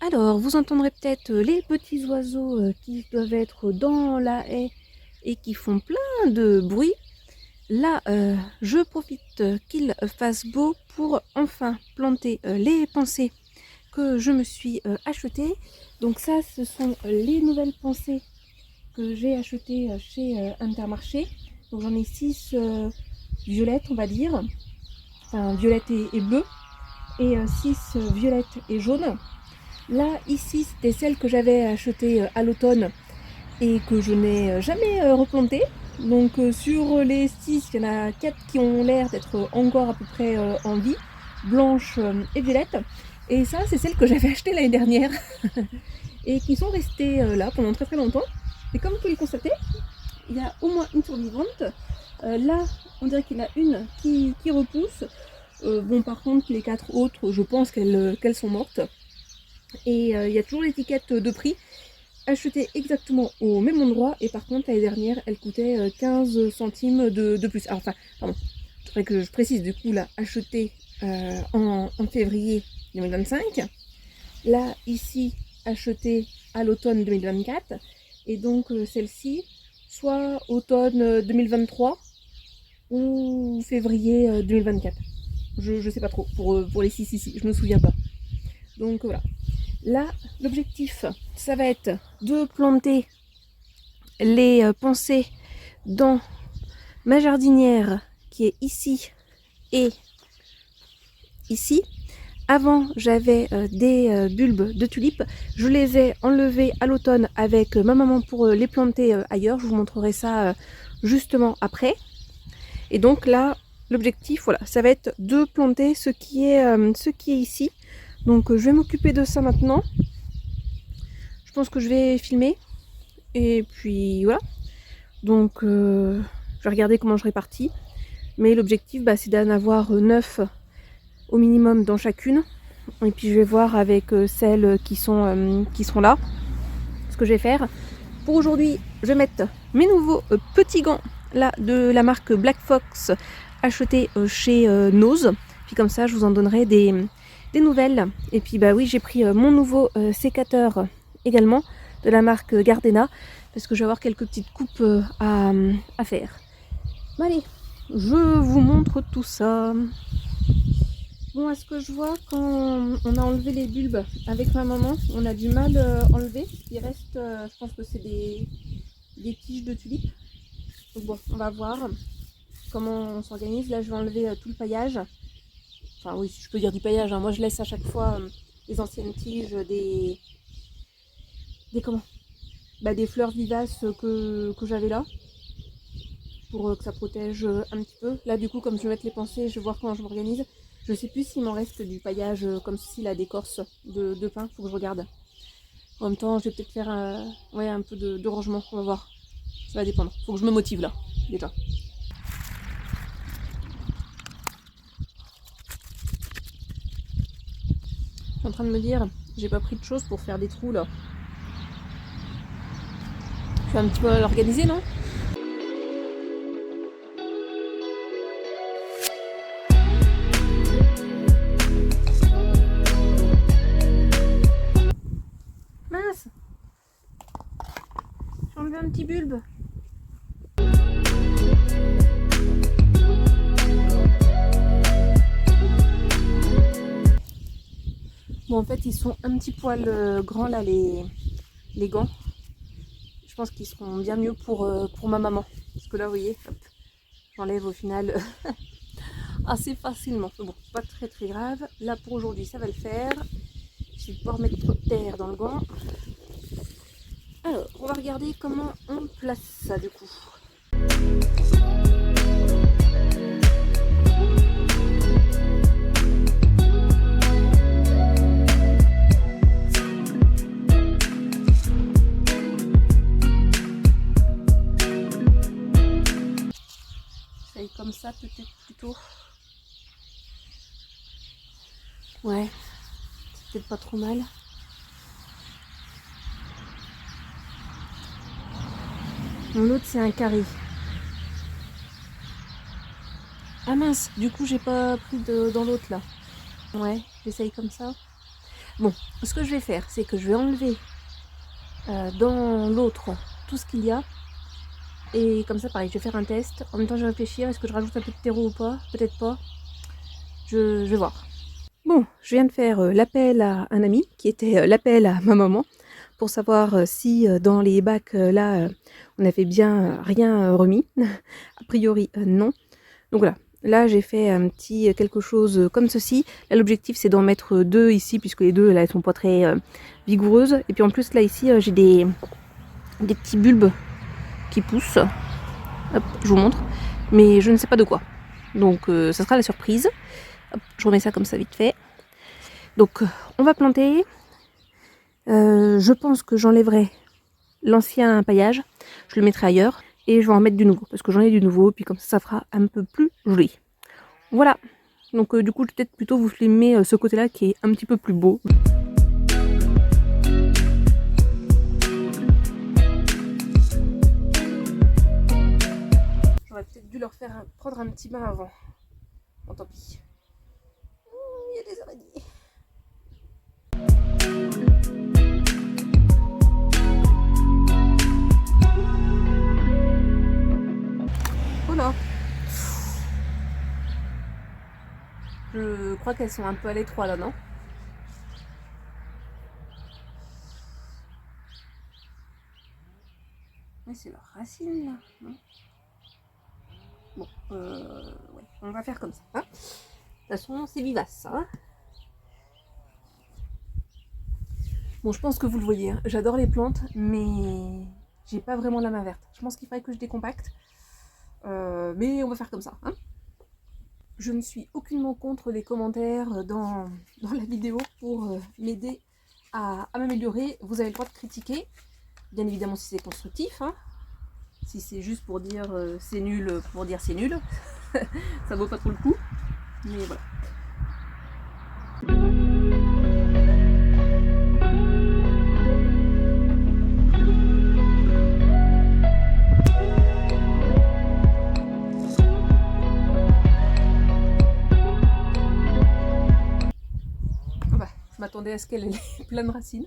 Alors, vous entendrez peut-être les petits oiseaux qui doivent être dans la haie et qui font plein de bruit. Là, je profite qu'il fasse beau pour enfin planter les pensées que je me suis achetées. Donc ça, ce sont les nouvelles pensées que j'ai achetées chez Intermarché. Donc j'en ai 6 violettes, on va dire. Enfin, violettes et bleues. Et 6 violettes et jaunes. Là, ici, c'était celle que j'avais achetée à l'automne et que je n'ai jamais replantée. Donc sur les 6, il y en a 4 qui ont l'air d'être encore à peu près en vie, blanche et violette. Et ça, c'est celle que j'avais achetée l'année dernière et qui sont restées là pendant très très longtemps. Et comme vous pouvez le constater, il y a au moins une survivante. Là, on dirait qu'il y en a une qui repousse. Bon, par contre, les 4 autres, je pense qu'elles sont mortes. Et il y a toujours l'étiquette de prix achetée exactement au même endroit. Et par contre, l'année dernière, elle coûtait 15 centimes de plus. Alors, enfin, pardon, il faudrait que je précise, du coup, là, achetée en février 2025. Là, ici, achetée à l'automne 2024. Et donc, celle-ci, soit automne 2023 ou février 2024. Je sais pas trop, pour les 6 ici, je me souviens pas. Donc voilà. Là, l'objectif, ça va être de planter les pensées dans ma jardinière qui est ici et ici. Avant, j'avais des bulbes de tulipes. Je les ai enlevés à l'automne avec ma maman pour les planter ailleurs. Je vous montrerai ça justement après. Et donc là, l'objectif, voilà, ça va être de planter ce qui est ici. Donc je vais m'occuper de ça maintenant. Je pense que je vais filmer. Et puis voilà. Donc je vais regarder comment je répartis. Mais l'objectif, c'est d'en avoir 9 au minimum dans chacune. Et puis je vais voir avec celles qui seront là ce que je vais faire. Pour aujourd'hui, je vais mettre mes nouveaux petits gants là de la marque Black Fox achetés chez Nose. Puis comme ça, je vous en donnerai des nouvelles. Et puis oui, j'ai pris mon nouveau sécateur également de la marque Gardena parce que je vais avoir quelques petites coupes à faire. Bon, allez, je vous montre tout ça. Bon, à ce que je vois, quand on a enlevé les bulbes avec ma maman, on a du mal à enlever. Il reste, je pense que c'est des tiges de tulipes. Donc bon, on va voir comment on s'organise. Là, je vais enlever tout le paillage. Enfin oui, si je peux dire du paillage, hein. Moi, je laisse à chaque fois les anciennes tiges comment des fleurs vivaces que j'avais là. Pour que ça protège un petit peu. Là, du coup, comme je vais mettre les pensées, je vais voir comment je m'organise. Je sais plus s'il m'en reste du paillage comme ceci, là, d'écorce de pin. Faut que je regarde. En même temps, je vais peut-être faire un peu de rangement. On va voir. Ça va dépendre. Faut que je me motive là, déjà. Je suis en train de me dire, j'ai pas pris de choses pour faire des trous là. Je suis un petit peu à l'organiser, non? Mince! J'ai enlevé un petit bulbe. Bon, en fait, ils sont un petit poil grands là, les gants. Je pense qu'ils seront bien mieux pour ma maman. Parce que là, vous voyez, j'enlève au final assez facilement. Bon, pas très très grave. Là, pour aujourd'hui, ça va le faire. Je vais pouvoir mettre trop de terre dans le gant. Alors, on va regarder comment on place ça du coup. Comme ça peut-être plutôt. Ouais, c'est peut-être pas trop mal. Mon autre c'est un carré. Ah mince, du coup j'ai pas pris dans l'autre là. Ouais, j'essaye comme ça. Bon, ce que je vais faire, c'est que je vais enlever dans l'autre tout ce qu'il y a. Et comme ça, pareil, je vais faire un test. En même temps, je vais réfléchir. Est-ce que je rajoute un peu de terreau ou pas? Peut-être pas. Je vais voir. Bon, je viens de faire l'appel à un ami, qui était l'appel à ma maman, pour savoir si dans les bacs, là, on avait bien rien remis. A priori, non. Donc voilà. Là, j'ai fait un petit quelque chose comme ceci. Là, l'objectif, c'est d'en mettre deux ici, puisque les deux, là, elles sont pas très vigoureuses. Et puis en plus, là, ici, j'ai des petits bulbes qui poussent. Hop, je vous montre. Mais je ne sais pas de quoi. Donc, ça sera la surprise. Hop, je remets ça comme ça vite fait. Donc, on va planter. Je pense que j'enlèverai l'ancien paillage. Je le mettrai ailleurs. Et je vais en mettre du nouveau. Parce que j'en ai du nouveau. Puis comme ça fera un peu plus joli. Voilà. Donc, du coup, je vais peut-être plutôt vous filmer ce côté-là qui est un petit peu plus beau. J'aurais peut-être dû leur faire prendre un petit bain avant. Bon, tant pis. Il y a des araignées. Voilà. Je crois qu'elles sont un peu à l'étroit là, non? Mais c'est leurs racines là, non? Bon, ouais, on va faire comme ça. Hein, de toute façon, c'est vivace ça. Hein. Bon, je pense que vous le voyez, hein. J'adore les plantes, mais j'ai pas vraiment la main verte. Je pense qu'il faudrait que je décompacte. Mais on va faire comme ça. Hein. Je ne suis aucunement contre les commentaires dans la vidéo pour m'aider à m'améliorer. Vous avez le droit de critiquer, bien évidemment si c'est constructif. Hein. Si c'est juste pour dire c'est nul, pour dire c'est nul, ça vaut pas trop le coup. Mais voilà. Je m'attendais à ce qu'elle ait plein de racines.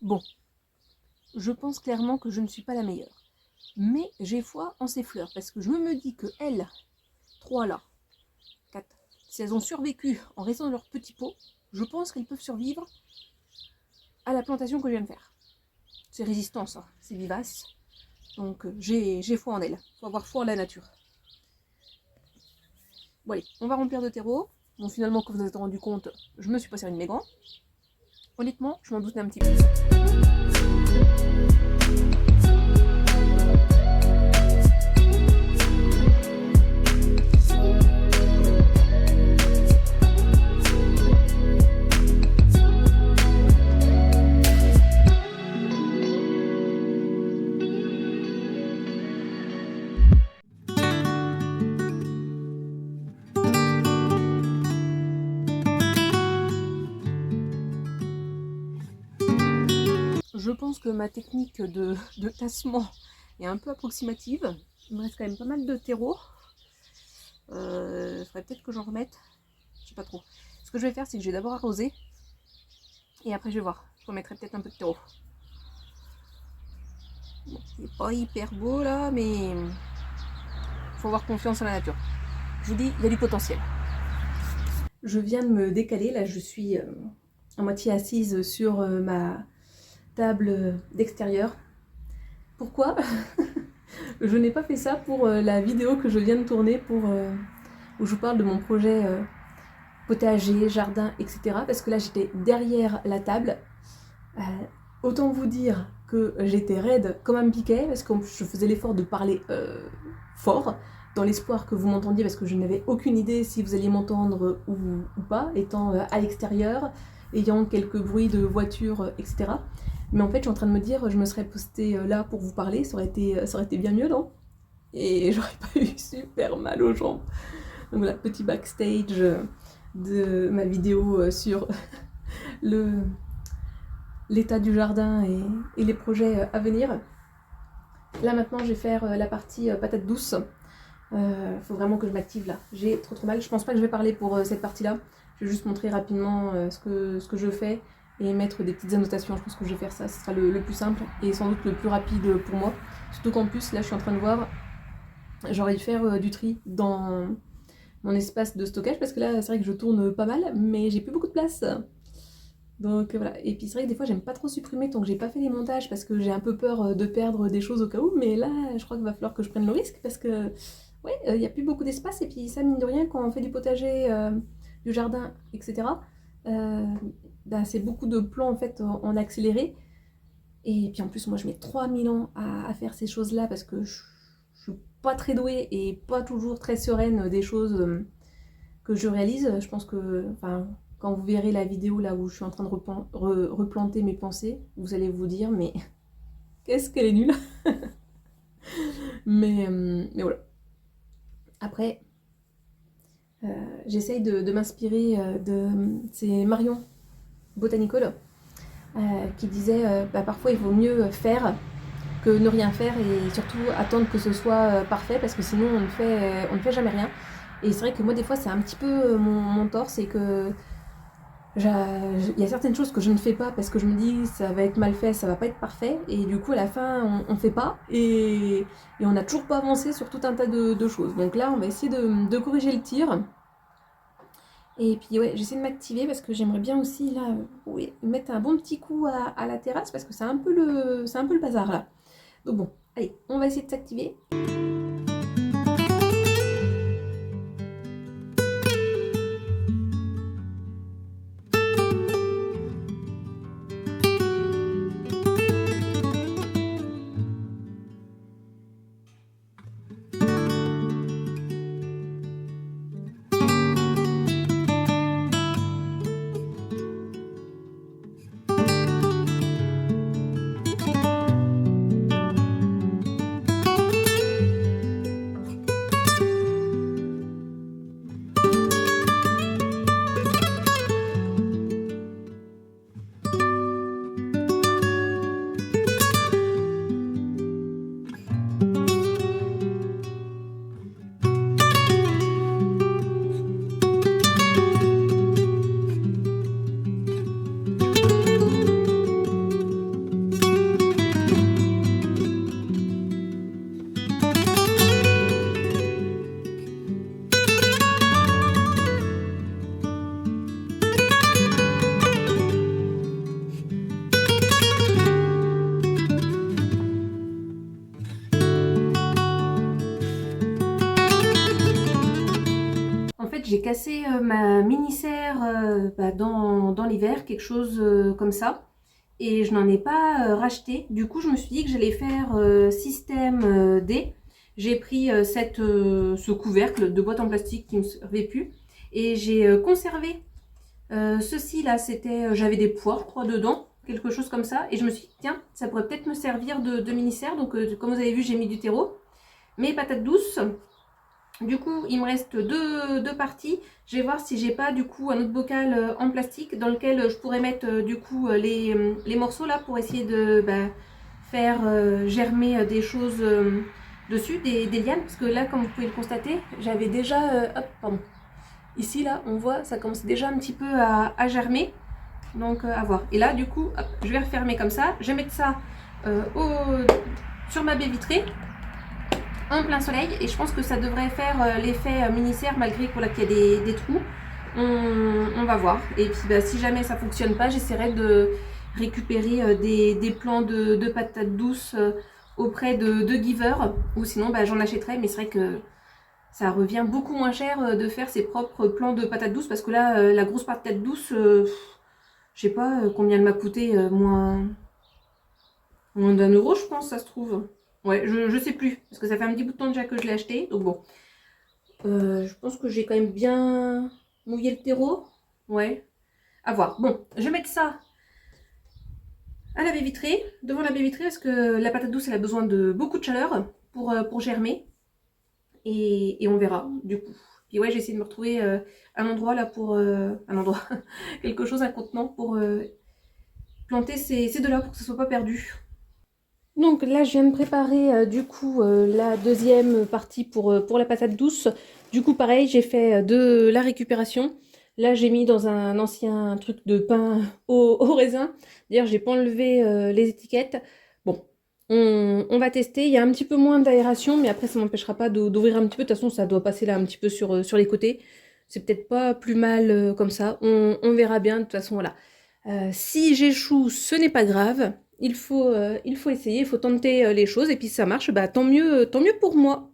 Bon, je pense clairement que je ne suis pas la meilleure. Mais j'ai foi en ces fleurs, parce que je me dis que elles, 3 là, 4, si elles ont survécu en restant dans leur petit pot, je pense qu'elles peuvent survivre à la plantation que je viens de faire. C'est résistant ça, c'est vivace. Donc j'ai foi en elles. Il faut avoir foi en la nature. Bon allez, on va remplir de terreau. Bon finalement, comme vous vous êtes rendu compte, je me suis pas servi de mes gants. Honnêtement, je m'en doutais un petit peu. Je pense que ma technique de tassement est un peu approximative. Il me reste quand même pas mal de terreau. Il faudrait peut-être que j'en remette. sais pas trop. Ce que je vais faire, c'est que je vais d'abord arroser. Et après, je vais voir. Je remettrai peut-être un peu de terreau. Bon, c'est pas hyper beau là, mais faut avoir confiance en la nature. Je vous dis, il y a du potentiel. Je viens de me décaler, là je suis à moitié assise sur ma table d'extérieur. Pourquoi? Je n'ai pas fait ça pour la vidéo que je viens de tourner où je vous parle de mon projet potager, jardin, etc. Parce que là j'étais derrière la table. Autant vous dire que j'étais raide comme un piquet parce que je faisais l'effort de parler fort dans l'espoir que vous m'entendiez parce que je n'avais aucune idée si vous alliez m'entendre ou pas, étant à l'extérieur, ayant quelques bruits de voiture, etc. Mais en fait, je suis en train de me dire, je me serais postée là pour vous parler, ça aurait été bien mieux, non? Et j'aurais pas eu super mal aux jambes. Donc voilà, petit backstage de ma vidéo sur l'état du jardin et les projets à venir. Là maintenant, je vais faire la partie patate douce. Faut vraiment que je m'active là. J'ai trop mal. Je pense pas que je vais parler pour cette partie-là. Je vais juste montrer rapidement ce que je fais et mettre des petites annotations. Je pense que je vais faire ça. Ce sera le plus simple et sans doute le plus rapide pour moi. Surtout qu'en plus, là, je suis en train de voir, j'aurais dû faire du tri dans mon espace de stockage parce que là, c'est vrai que je tourne pas mal, mais j'ai plus beaucoup de place. Donc voilà. Et puis c'est vrai que des fois, j'aime pas trop supprimer tant que j'ai pas fait les montages parce que j'ai un peu peur de perdre des choses au cas où. Mais là, je crois qu'il va falloir que je prenne le risque parce que ouais, il n'y a plus beaucoup d'espace et puis ça, mine de rien, quand on fait du potager, du jardin, etc., c'est beaucoup de plans en fait en accéléré. Et puis en plus, moi je mets 3000 ans à faire ces choses-là parce que je suis pas très douée et pas toujours très sereine des choses que je réalise. Je pense que, enfin, quand vous verrez la vidéo là où je suis en train de replanter mes pensées, vous allez vous dire, mais qu'est-ce qu'elle est nulle. mais voilà. Après, j'essaye de m'inspirer c'est Marion Botanical qui disait parfois il vaut mieux faire que ne rien faire et surtout attendre que ce soit parfait parce que sinon on ne fait jamais rien. Et c'est vrai que moi des fois c'est un petit peu mon tort, c'est que il y a certaines choses que je ne fais pas parce que je me dis ça va être mal fait, ça va pas être parfait et du coup à la fin on fait pas et on n'a toujours pas avancé sur tout un tas de choses. Donc là on va essayer de corriger le tir. Et puis ouais, j'essaie de m'activer parce que j'aimerais bien aussi là oui, mettre un bon petit coup à la terrasse parce que c'est un peu le bazar là. Donc bon, allez, on va essayer de s'activer. J'ai cassé ma mini-serre dans l'hiver, quelque chose comme ça. Et je n'en ai pas racheté. Du coup, je me suis dit que j'allais faire système D. J'ai pris ce couvercle de boîte en plastique qui ne me servait plus. Et j'ai conservé ceci là, j'avais des pois, je crois, dedans. Quelque chose comme ça. Et je me suis dit, tiens, ça pourrait peut-être me servir de mini-serre. Donc, comme vous avez vu, j'ai mis du terreau. Mes patates douces. Du coup, il me reste deux parties. Je vais voir si j'ai pas du coup un autre bocal en plastique dans lequel je pourrais mettre du coup les morceaux là pour essayer de faire germer des choses dessus, des lianes. Parce que là, comme vous pouvez le constater, j'avais déjà... hop, pardon. Ici, là, on voit, ça commence déjà un petit peu à germer. Donc, à voir. Et là, du coup, hop, je vais refermer comme ça. Je vais mettre ça sur ma baie vitrée, en plein soleil. Et je pense que ça devrait faire l'effet mini-serre, malgré qu'il y a des trous. On va voir. Et puis, bah, si jamais ça fonctionne pas, j'essaierai de récupérer des plants de patates douces auprès de Giver. Ou sinon, bah, j'en achèterai. Mais c'est vrai que ça revient beaucoup moins cher de faire ses propres plants de patates douces. Parce que là, la grosse patate douce, je sais pas combien elle m'a coûté, moins d'1 euro, je pense, ça se trouve. Ouais, je sais plus. Parce que ça fait un petit bout de temps déjà que je l'ai acheté. Donc bon. Je pense que j'ai quand même bien mouillé le terreau. Ouais. À voir. Bon, je vais mettre ça à la baie vitrée, devant la baie vitrée, parce que la patate douce, elle a besoin de beaucoup de chaleur pour germer. Et on verra, du coup. Puis ouais, j'ai essayé de me retrouver un endroit là pour... un endroit, quelque chose, un contenant pour planter ces deux-là pour que ça soit pas perdu. Donc là, je viens de préparer du coup la deuxième partie pour la patate douce. Du coup, pareil, j'ai fait de la récupération. Là, j'ai mis dans un ancien truc de pain au raisin. D'ailleurs, j'ai pas enlevé les étiquettes. Bon, on va tester. Il y a un petit peu moins d'aération, mais après, ça m'empêchera pas d'ouvrir un petit peu. De toute façon, ça doit passer là un petit peu sur les côtés. C'est peut-être pas plus mal comme ça. On verra bien. De toute façon, voilà. Si j'échoue, ce n'est pas grave. Il faut essayer, il faut tenter les choses. Et puis si ça marche, bah, tant mieux pour moi.